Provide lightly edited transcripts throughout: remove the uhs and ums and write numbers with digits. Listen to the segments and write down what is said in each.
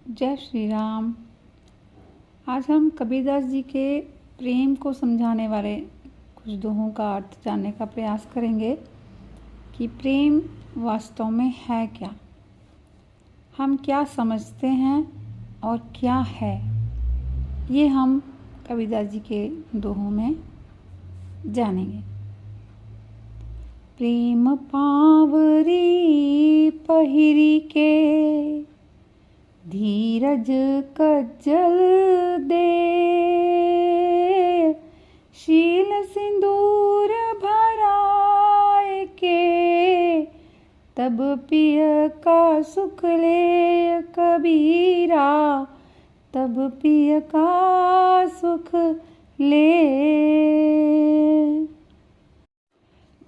जय श्री राम। आज हम कबीरदास जी के प्रेम को समझाने वाले कुछ दोहों का अर्थ जानने का प्रयास करेंगे कि प्रेम वास्तव में है क्या, हम क्या समझते हैं और क्या है। ये हम कबीरदास जी के दोहों में जानेंगे। प्रेम पावरी पहिरी के धीरज कज्जल दे, शील सिंदूर भराए के तब पिय का सुख ले कबीरा, तब पिय का सुख ले।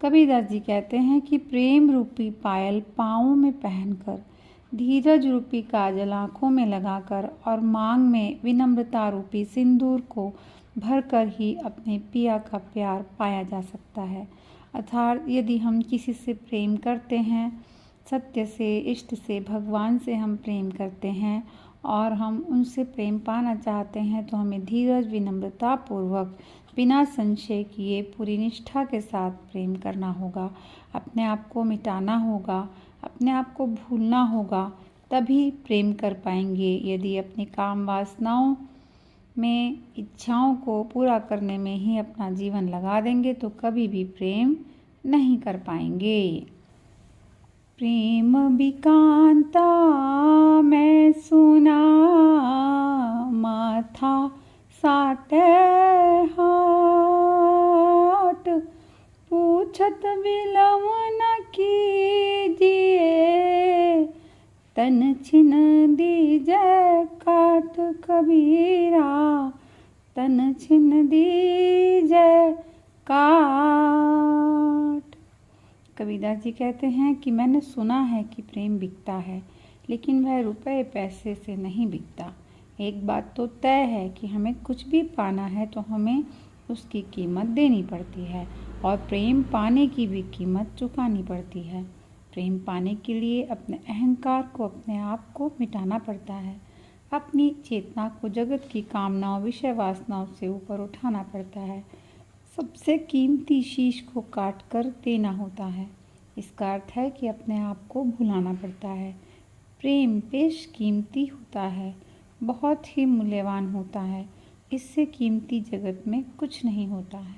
कबीरदास जी कहते हैं कि प्रेम रूपी पायल पाँवों में पहनकर, धीरज रूपी काजल आँखों में लगाकर और मांग में विनम्रता रूपी सिंदूर को भरकर ही अपने पिया का प्यार पाया जा सकता है। अर्थात यदि हम किसी से प्रेम करते हैं, सत्य से, इष्ट से, भगवान से हम प्रेम करते हैं और हम उनसे प्रेम पाना चाहते हैं तो हमें धीरज, विनम्रता पूर्वक, बिना संशय किए, पूरी निष्ठा के साथ प्रेम करना होगा। अपने आप को मिटाना होगा, अपने आप को भूलना होगा, तभी प्रेम कर पाएंगे। यदि अपनी काम वासनाओं में, इच्छाओं को पूरा करने में ही अपना जीवन लगा देंगे तो कभी भी प्रेम नहीं कर पाएंगे। प्रेम बिकांता मैं सुना, माथा साटे हाट, पूछत बिलम न कीजिए, तन छिन दीजै काट कबीरा, तन छिन दीजै काट। कबीरदास जी कहते हैं कि मैंने सुना है कि प्रेम बिकता है, लेकिन वह रुपए पैसे से नहीं बिकता। एक बात तो तय है कि हमें कुछ भी पाना है तो हमें उसकी कीमत देनी पड़ती है और प्रेम पाने की भी कीमत चुकानी पड़ती है। प्रेम पाने के लिए अपने अहंकार को, अपने आप को मिटाना पड़ता है। अपनी चेतना को जगत की कामनाओं, विषय वासनाओं से ऊपर उठाना पड़ता है। सबसे कीमती शीश को काट कर देना होता है। इसका अर्थ है कि अपने आप को भुलाना पड़ता है। प्रेम बेश कीमती होता है, बहुत ही मूल्यवान होता है। इससे कीमती जगत में कुछ नहीं होता है।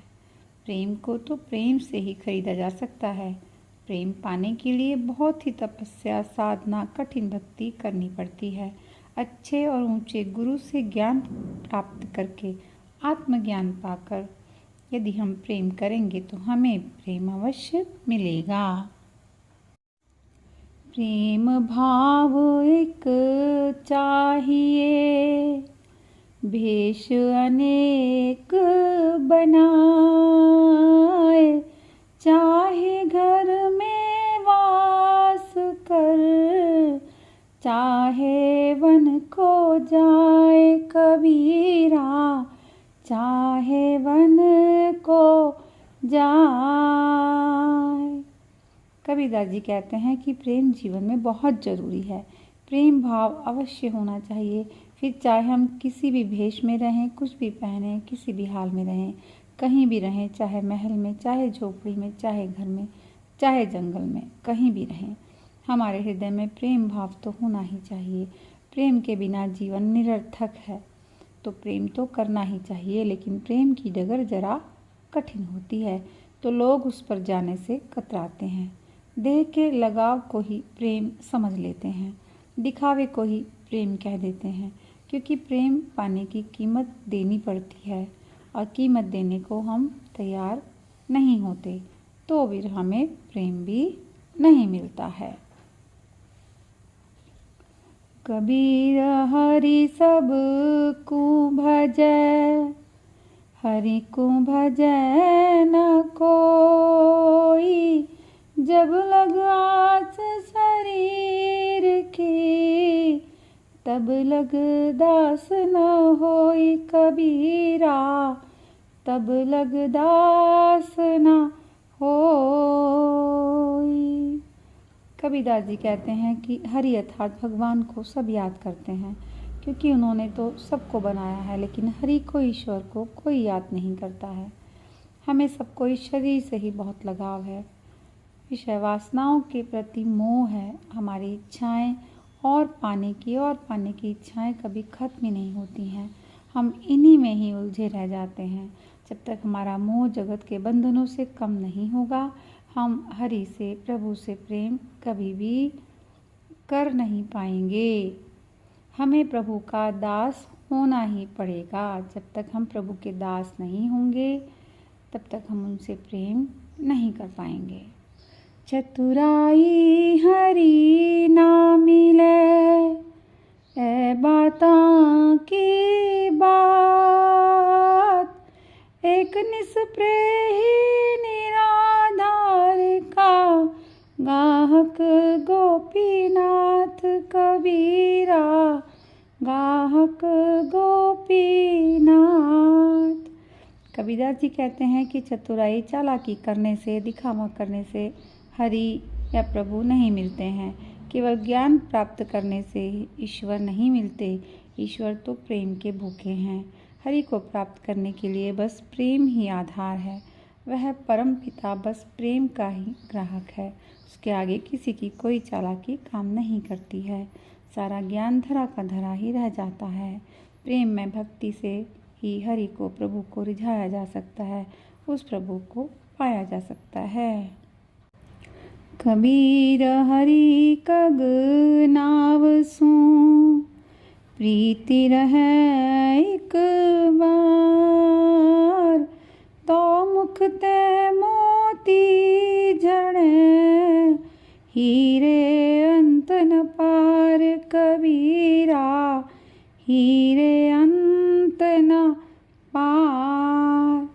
प्रेम को तो प्रेम से ही खरीदा जा सकता है। प्रेम पाने के लिए बहुत ही तपस्या, साधना, कठिन भक्ति करनी पड़ती है। अच्छे और ऊंचे गुरु से ज्ञान प्राप्त करके, आत्मज्ञान पाकर यदि हम प्रेम करेंगे तो हमें प्रेम अवश्य मिलेगा। प्रेम भाव एक चाहिए, भेष अनेक बनाए, चाहे घर में वास कर, चाहे वन को जाए कबीरा, चाहे वन को जाए। कबीरदास जी कहते हैं कि प्रेम जीवन में बहुत ज़रूरी है। प्रेम भाव अवश्य होना चाहिए। फिर चाहे हम किसी भी भेष में रहें, कुछ भी पहने, किसी भी हाल में रहें, कहीं भी रहें, चाहे महल में, चाहे झोपड़ी में, चाहे घर में, चाहे जंगल में, कहीं भी रहें, हमारे हृदय में प्रेम भाव तो होना ही चाहिए। प्रेम के बिना जीवन निरर्थक है। तो प्रेम तो करना ही चाहिए, लेकिन प्रेम की डगर जरा कठिन होती है तो लोग उस पर जाने से कतराते हैं। देह के लगाव को ही प्रेम समझ लेते हैं, दिखावे को ही प्रेम कह देते हैं, क्योंकि प्रेम पाने की कीमत देनी पड़ती है और कीमत देने को हम तैयार नहीं होते तो फिर हमें प्रेम भी नहीं मिलता है। कबीर हरि सब को भजै, हरि को भजै न कोई, जब लग आस शरीर की, तब लग दास न होई कबीरा, तब लग दास न होई। कबीरदास जी कहते हैं कि हरि अर्थात भगवान को सब याद करते हैं, क्योंकि उन्होंने तो सबको बनाया है, लेकिन हरि को, ईश्वर को कोई याद नहीं करता है। हमें सबको इस शरीर से ही बहुत लगाव है। विषय वासनाओं के प्रति मोह है। हमारी इच्छाएं और पाने की इच्छाएं कभी खत्म ही नहीं होती हैं। हम इन्हीं में ही उलझे रह जाते हैं। जब तक हमारा मोह जगत के बंधनों से कम नहीं होगा, हम हरि से, प्रभु से प्रेम कभी भी कर नहीं पाएंगे। हमें प्रभु का दास होना ही पड़ेगा। जब तक हम प्रभु के दास नहीं होंगे, तब तक हम उनसे प्रेम नहीं कर पाएंगे। चतुराई हरि ना मिले, ए बातां की बात, एक निस्पृही निराधार का गाहक गोपीनाथ कबीरा, गाहक गोपीनाथ। कबीरदास जी कहते हैं कि चतुराई, चालाकी करने से, दिखावा करने से हरि या प्रभु नहीं मिलते हैं। केवल ज्ञान प्राप्त करने से ईश्वर नहीं मिलते। ईश्वर तो प्रेम के भूखे हैं। हरि को प्राप्त करने के लिए बस प्रेम ही आधार है। वह परम पिता बस प्रेम का ही ग्राहक है। उसके आगे किसी की कोई चालाकी काम नहीं करती है। सारा ज्ञान धरा का धरा ही रह जाता है। प्रेम में भक्ति से ही हरि को, प्रभु को रिझाया जा सकता है, उस प्रभु को पाया जा सकता है। कबीर हरि कग नाव सू, प्रीति रहे एक बार, तो मुख ते मोती झड़े, हीरे अंत न पार कबीरा, हीरे अंत न पार।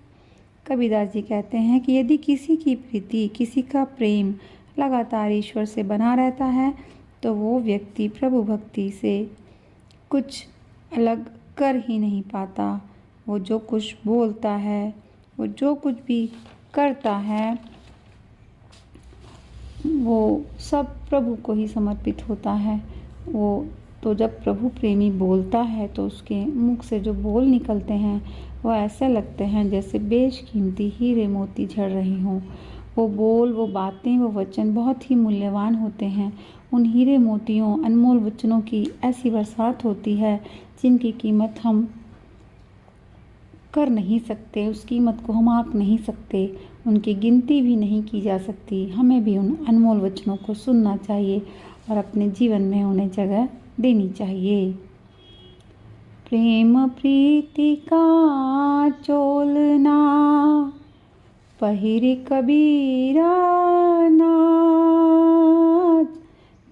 कबीरदास जी कहते हैं कि यदि किसी की प्रीति, किसी का प्रेम लगातार ईश्वर से बना रहता है, तो वो व्यक्ति प्रभु भक्ति से कुछ अलग कर ही नहीं पाता। वो जो कुछ बोलता है, वो जो कुछ भी करता है, वो सब प्रभु को ही समर्पित होता है। वो तो जब प्रभु प्रेमी बोलता है तो उसके मुख से जो बोल निकलते हैं वो ऐसे लगते हैं जैसे बेशकीमती हीरे मोती झड़ रही हों। वो बोल, वो बातें, वो वचन बहुत ही मूल्यवान होते हैं। उन हीरे मोतियों, अनमोल वचनों की ऐसी बरसात होती है जिनकी कीमत हम कर नहीं सकते, उस कीमत को हम आंक नहीं सकते, उनकी गिनती भी नहीं की जा सकती। हमें भी उन अनमोल वचनों को सुनना चाहिए और अपने जीवन में उन्हें जगह देनी चाहिए। प्रेम प्रीति का चोलना, पहिर कबीरा नाच,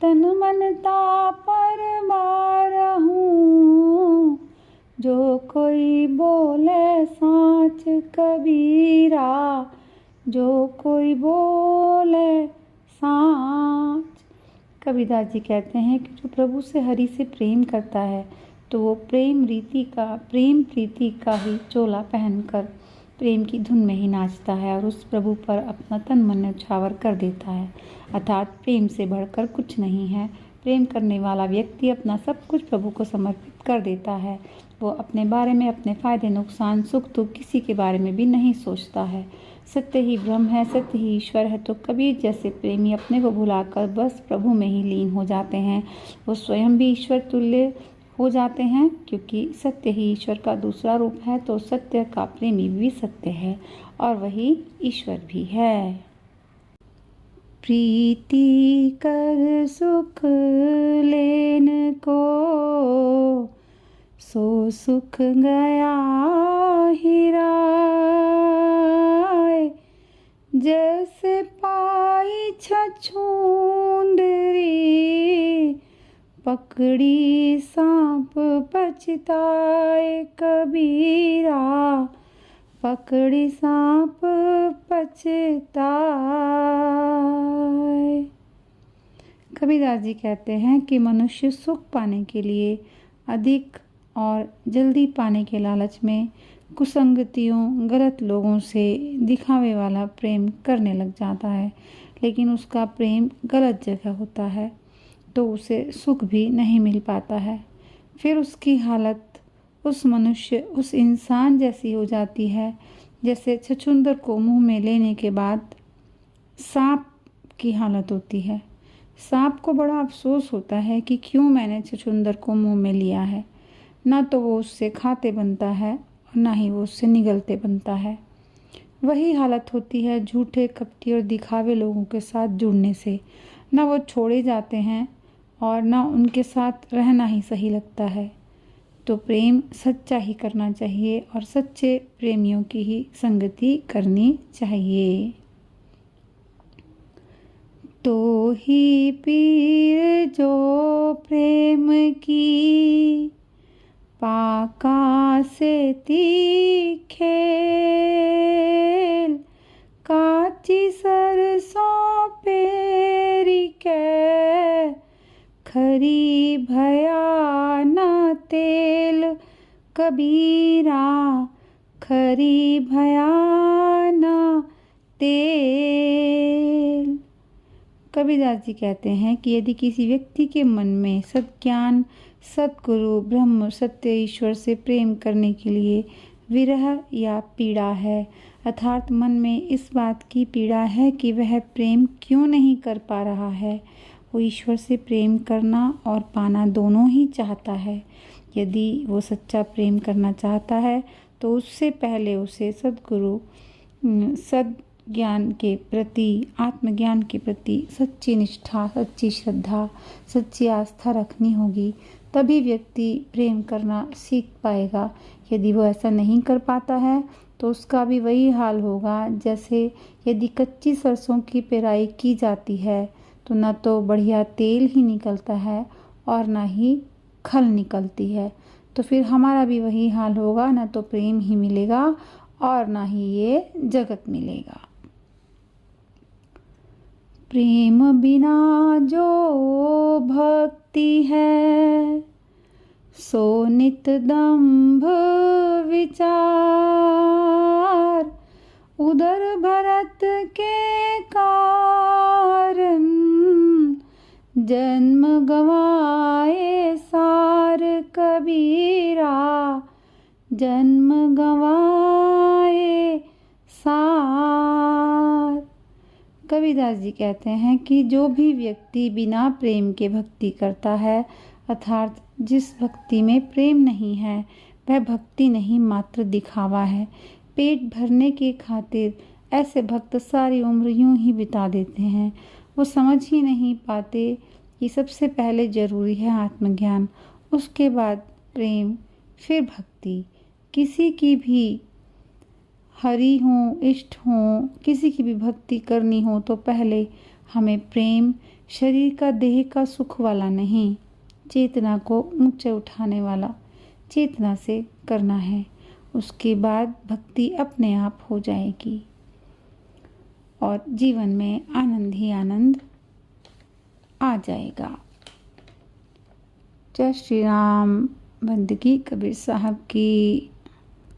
तन मन ता पर मारहूँ, जो कोई बोले साच कबीरा, जो कोई बोले साच। कबीरदास जी कहते हैं कि जो प्रभु से, हरि से प्रेम करता है, तो वो प्रेम प्रीति का ही चोला पहनकर प्रेम की धुन में ही नाचता है और उस प्रभु पर अपना तन मन न्यौछावर कर देता है। अर्थात प्रेम से बढ़कर कुछ नहीं है। प्रेम करने वाला व्यक्ति अपना सब कुछ प्रभु को समर्पित कर देता है। वो अपने बारे में, अपने फायदे नुकसान, सुख दुख किसी के बारे में भी नहीं सोचता है। सत्य ही ब्रह्म है, सत्य ही ईश्वर है। तो कबीर जैसे प्रेमी अपने को भुलाकर बस प्रभु में ही लीन हो जाते हैं। वो स्वयं भी ईश्वर तुल्य हो जाते हैं, क्योंकि सत्य ही ईश्वर का दूसरा रूप है। तो सत्य का प्रेमी भी सत्य है और वही ईश्वर भी है। प्रीति कर सुख लेन को, सो सुख गया हिराए, जैसे पाई छछूंदरी, पकड़ी सांप पछताए कबीरा, पकड़ी सांप पछताए। कबीरदास जी कहते हैं कि मनुष्य सुख पाने के लिए, अधिक और जल्दी पाने के लालच में कुसंगतियों, गलत लोगों से दिखावे वाला प्रेम करने लग जाता है। लेकिन उसका प्रेम गलत जगह होता है तो उसे सुख भी नहीं मिल पाता है। फिर उसकी हालत उस इंसान जैसी हो जाती है जैसे छछूंदर को मुंह में लेने के बाद सांप की हालत होती है। सांप को बड़ा अफसोस होता है कि क्यों मैंने छछूंदर को मुंह में लिया है। ना तो वो उससे खाते बनता है और ना ही वो उससे निगलते बनता है। वही हालत होती है झूठे, कपटी और दिखावे लोगों के साथ जुड़ने से। ना वो छोड़े जाते हैं और ना उनके साथ रहना ही सही लगता है। तो प्रेम सच्चा ही करना चाहिए और सच्चे प्रेमियों की ही संगति करनी चाहिए। तो ही पीर जो प्रेम की पाका से तीखे, काची सरसों पेरी के, खरी भया न तेल कबीरा, खरी भया न तेल। कबीरदास जी कहते हैं कि यदि किसी व्यक्ति के मन में सद्ज्ञान, सद्गुरु, ब्रह्म, सत्य, ईश्वर से प्रेम करने के लिए विरह या पीड़ा है, अर्थात मन में इस बात की पीड़ा है कि वह प्रेम क्यों नहीं कर पा रहा है, वो ईश्वर से प्रेम करना और पाना दोनों ही चाहता है। यदि वो सच्चा प्रेम करना चाहता है तो उससे पहले उसे सद्गुरु, ज्ञान के प्रति, आत्मज्ञान के प्रति सच्ची निष्ठा, सच्ची श्रद्धा, सच्ची आस्था रखनी होगी। तभी व्यक्ति प्रेम करना सीख पाएगा। यदि वो ऐसा नहीं कर पाता है तो उसका भी वही हाल होगा जैसे यदि कच्ची सरसों की पेराई की जाती है तो न तो बढ़िया तेल ही निकलता है और ना ही खल निकलती है। तो फिर हमारा भी वही हाल होगा, न तो प्रेम ही मिलेगा और ना ही ये जगत मिलेगा। प्रेम बिना जो भक्ति है, सो नित दंभ विचार, उदर भरत के कारण, जन्म गवाए सार कबीरा, जन्म गवाए सार। कबीरदास जी कहते हैं कि जो भी व्यक्ति बिना प्रेम के भक्ति करता है, अर्थात जिस भक्ति में प्रेम नहीं है, वह भक्ति नहीं मात्र दिखावा है। पेट भरने के खातिर ऐसे भक्त सारी उम्र यूं ही बिता देते हैं। वो समझ ही नहीं पाते कि सबसे पहले जरूरी है आत्मज्ञान, उसके बाद प्रेम, फिर भक्ति। किसी की भी हरि हो, इष्ट हो, किसी की भी भक्ति करनी हो तो पहले हमें प्रेम शरीर का, देह का सुख वाला नहीं, चेतना को ऊंचे उठाने वाला चेतना से करना है। उसके बाद भक्ति अपने आप हो जाएगी और जीवन में आनंद ही आनंद आ जाएगा। जय श्री राम। बंदगी कबीर साहब की।